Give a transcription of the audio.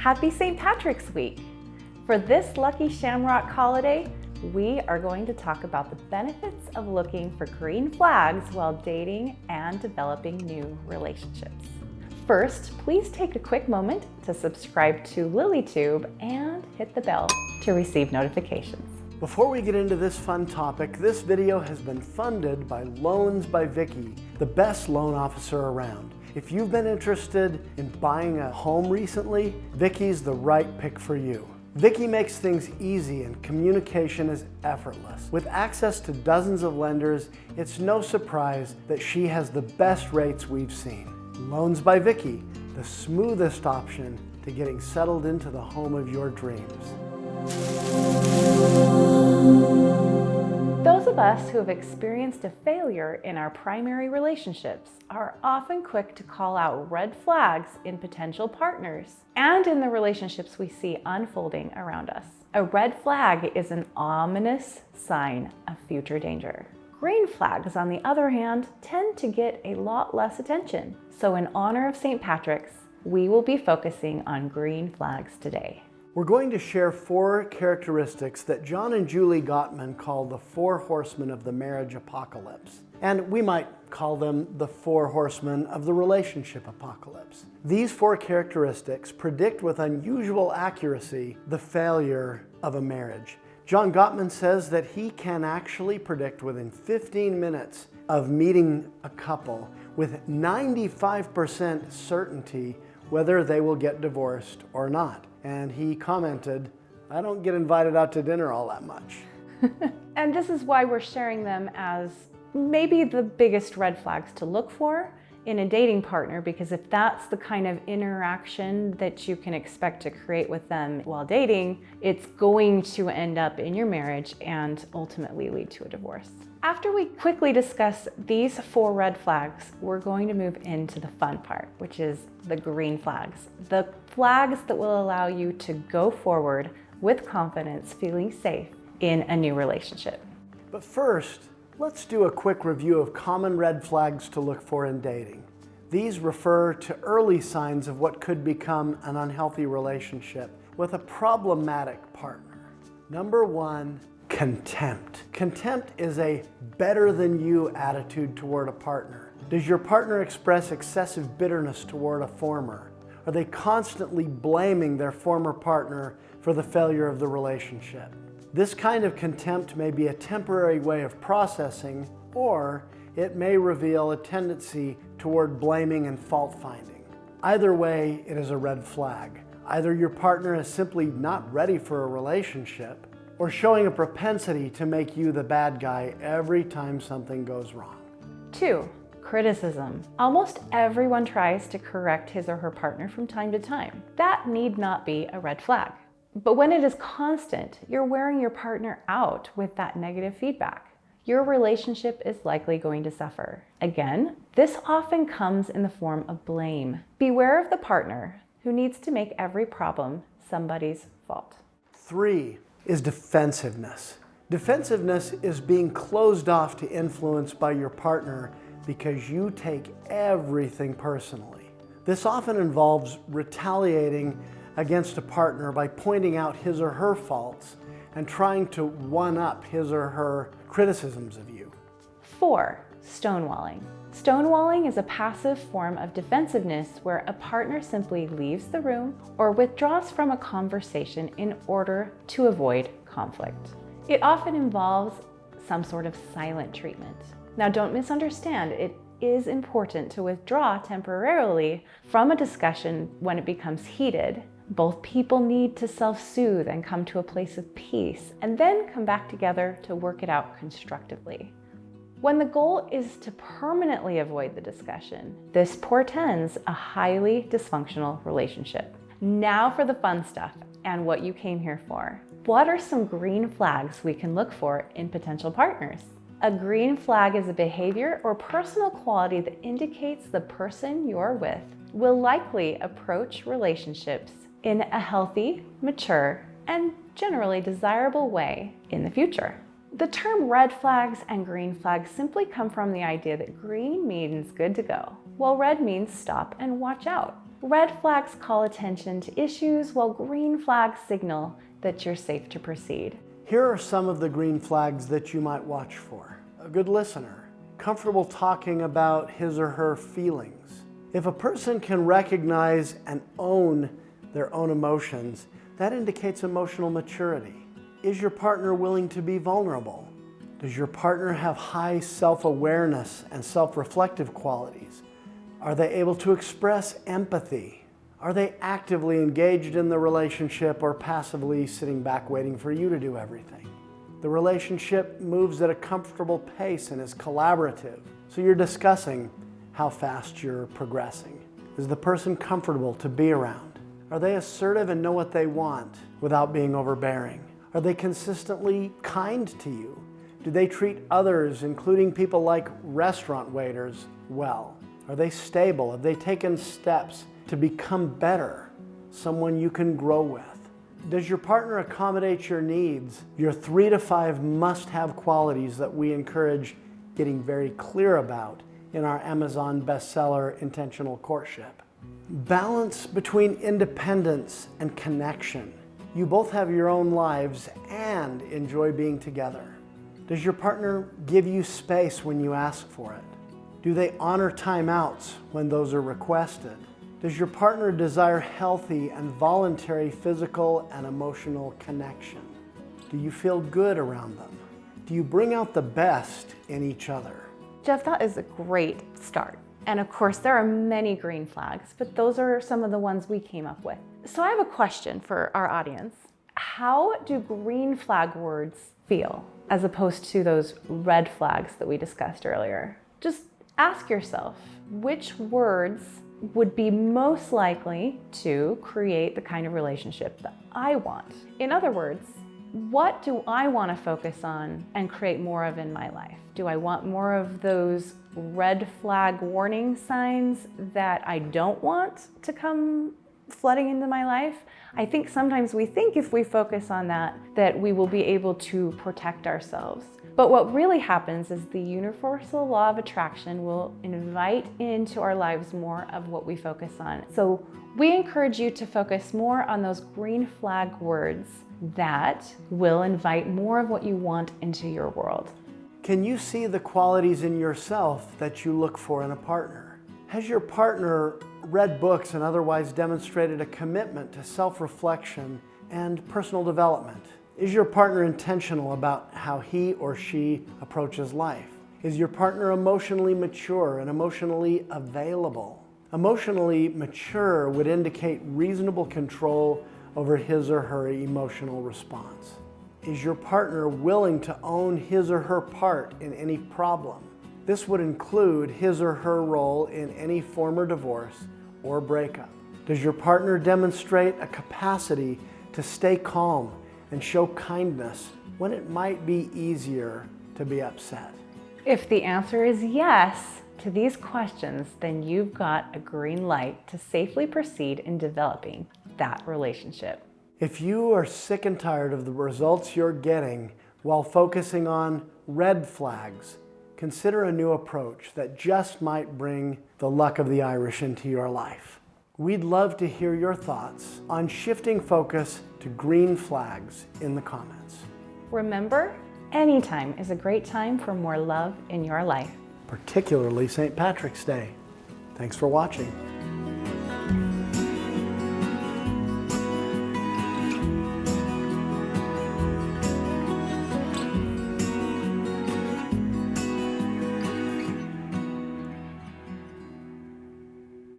Happy St. Patrick's Week! For this lucky Shamrock holiday, we are going to talk about the benefits of looking for green flags while dating and developing new relationships. First, please take a quick moment to subscribe to LilyTube and hit the bell to receive notifications. Before we get into this fun topic, this video has been funded by Loans by Vicky, the best loan officer around. If you've been interested in buying a home recently, Vicky's the right pick for you. Vicky makes things easy and communication is effortless. With access to dozens of lenders, it's no surprise that she has the best rates we've seen. Loans by Vicky, the smoothest option to getting settled into the home of your dreams. Those of us who have experienced a failure in our primary relationships are often quick to call out red flags in potential partners and in the relationships we see unfolding around us. A red flag is an ominous sign of future danger. Green flags, on the other hand, tend to get a lot less attention. So in honor of St. Patrick's, we will be focusing on green flags today. We're going to share 4 characteristics that John and Julie Gottman call the 4 horsemen of the marriage apocalypse. And we might call them the 4 horsemen of the relationship apocalypse. These 4 characteristics predict with unusual accuracy the failure of a marriage. John Gottman says that he can actually predict within 15 minutes of meeting a couple with 95% certainty whether they will get divorced or not. And he commented, "I don't get invited out to dinner all that much." And this is why we're sharing them as maybe the biggest red flags to look for in a dating partner, because if that's the kind of interaction that you can expect to create with them while dating, it's going to end up in your marriage and ultimately lead to a divorce. After we quickly discuss these 4 red flags, we're going to move into the fun part, which is the green flags. The flags that will allow you to go forward with confidence, feeling safe in a new relationship. But first, let's do a quick review of common red flags to look for in dating. These refer to early signs of what could become an unhealthy relationship with a problematic partner. Number 1, contempt. Contempt is a better than you attitude toward a partner. Does your partner express excessive bitterness toward a former? Are they constantly blaming their former partner for the failure of the relationship? This kind of contempt may be a temporary way of processing, or it may reveal a tendency toward blaming and fault-finding. Either way, it is a red flag. Either your partner is simply not ready for a relationship, or showing a propensity to make you the bad guy every time something goes wrong. 2, criticism. Almost everyone tries to correct his or her partner from time to time. That need not be a red flag. But when it is constant, you're wearing your partner out with that negative feedback. Your relationship is likely going to suffer. Again, this often comes in the form of blame. Beware of the partner who needs to make every problem somebody's fault. 3 is defensiveness. Defensiveness is being closed off to influence by your partner because you take everything personally. This often involves retaliating against a partner by pointing out his or her faults and trying to one-up his or her criticisms of you. 4, stonewalling. Stonewalling is a passive form of defensiveness where a partner simply leaves the room or withdraws from a conversation in order to avoid conflict. It often involves some sort of silent treatment. Now, don't misunderstand, it is important to withdraw temporarily from a discussion when it becomes heated. Both people need to self-soothe and come to a place of peace, and then come back together to work it out constructively. When the goal is to permanently avoid the discussion, this portends a highly dysfunctional relationship. Now for the fun stuff and what you came here for. What are some green flags we can look for in potential partners? A green flag is a behavior or personal quality that indicates the person you're with will likely approach relationships in a healthy, mature, and generally desirable way in the future. The term red flags and green flags simply come from the idea that green means good to go, while red means stop and watch out. Red flags call attention to issues, while green flags signal that you're safe to proceed. Here are some of the green flags that you might watch for. A good listener, comfortable talking about his or her feelings. If a person can recognize and own their own emotions, that indicates emotional maturity. Is your partner willing to be vulnerable? Does your partner have high self-awareness and self-reflective qualities? Are they able to express empathy? Are they actively engaged in the relationship or passively sitting back waiting for you to do everything? The relationship moves at a comfortable pace and is collaborative, so you're discussing how fast you're progressing. Is the person comfortable to be around? Are they assertive and know what they want without being overbearing? Are they consistently kind to you? Do they treat others, including people like restaurant waiters, well? Are they stable? Have they taken steps to become better, someone you can grow with? Does your partner accommodate your needs? Your 3 to 5 must-have qualities that we encourage getting very clear about in our Amazon bestseller, Intentional Courtship. Balance between independence and connection. You both have your own lives and enjoy being together. Does your partner give you space when you ask for it? Do they honor timeouts when those are requested? Does your partner desire healthy and voluntary physical and emotional connection? Do you feel good around them? Do you bring out the best in each other? Jeff, that is a great start. And of course, there are many green flags, but those are some of the ones we came up with. So I have a question for our audience. How do green flag words feel as opposed to those red flags that we discussed earlier? Just ask yourself, which words would be most likely to create the kind of relationship that I want? In other words, what do I want to focus on and create more of in my life? Do I want more of those red flag warning signs that I don't want to come flooding into my life? I think sometimes we think if we focus on that we will be able to protect ourselves. But what really happens is the universal law of attraction will invite into our lives more of what we focus on. So we encourage you to focus more on those green flag words that will invite more of what you want into your world. Can you see the qualities in yourself that you look for in a partner? Has your partner read books and otherwise demonstrated a commitment to self-reflection and personal development? Is your partner intentional about how he or she approaches life? Is your partner emotionally mature and emotionally available? Emotionally mature would indicate reasonable control over his or her emotional response. Is your partner willing to own his or her part in any problem? This would include his or her role in any former divorce or breakup. Does your partner demonstrate a capacity to stay calm and show kindness when it might be easier to be upset? If the answer is yes to these questions, then you've got a green light to safely proceed in developing that relationship. If you are sick and tired of the results you're getting while focusing on red flags, consider a new approach that just might bring the luck of the Irish into your life. We'd love to hear your thoughts on shifting focus to green flags in the comments. Remember, anytime is a great time for more love in your life. Particularly St. Patrick's Day. Thanks for watching.